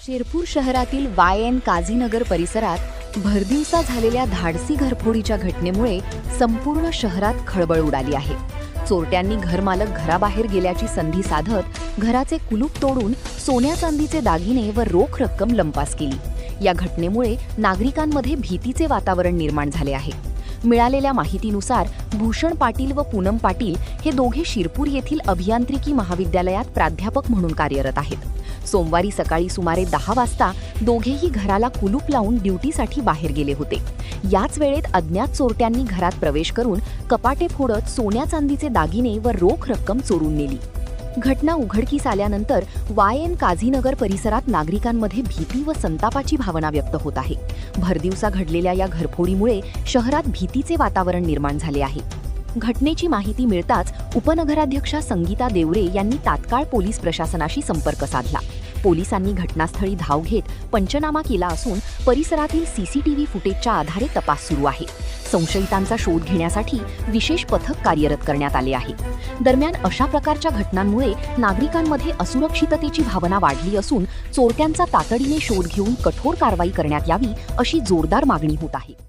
शिरपूर शहरातील YN काझीनगर परिसरात भरदिवसा झालेल्या धाडसी घरफोडीच्या घटनेमुळे संपूर्ण शहरात खळबळ उडाली आहे. चोरट्यांनी घरमालक घराबाहेर गेल्याची संधी साधत घराचे कुलूप तोडून सोन्या चांदीचे दागिने व रोख रक्कम लंपास केली. या घटनेमुळे नागरिकांमध्ये भीतीचे वातावरण निर्माण झाले आहे. मिळालेल्या माहितीनुसार भूषण पाटील व पूनम पाटील हे दोघे शिरपूर येथील अभियांत्रिकी महाविद्यालयात प्राध्यापक म्हणून कार्यरत आहेत. सोमवारी सकाळी सुमारे 10 वाजता दोघेही घराला कुलूप लावून ड्युटीसाठी बाहेर गेले होते. याच वेळेत अज्ञात चोरट्यांनी घरात प्रवेश करून कपाटे फोडत सोन्या चांदीचे दागिने व रोख रक्कम चोरून नेली. घटना उघडकीस आल्यानंतर YN काझीनगर परिसरात नागरिकांमध्ये भीती व संतापाची भावना व्यक्त होत आहे. भरदिवसा घडलेल्या या घरफोडीमुळे शहरात भीतीचे वातावरण निर्माण झाले आहे. घटनेची माहिती मिळताच उपनगराध्यक्षा संगीता देवरे यांनी तात्काळ पोलीस प्रशासनाशी संपर्क साधला. पोलिसांनी घटनास्थळी धाव घेत पंचनामा केला असून परिसरातील CCTV फुटेजच्या आधारे तपास सुरू आहे. संशयितांचा शोध घेण्यासाठी विशेष पथक कार्यरत करण्यात आले आहे. दरम्यान अशा प्रकारच्या घटनांमुळे नागरिकांमध्ये असुरक्षिततेची भावना वाढली असून चोरट्यांचा तातडीने शोध घेऊन कठोर कारवाई करण्यात यावी अशी जोरदार मागणी होत आहे.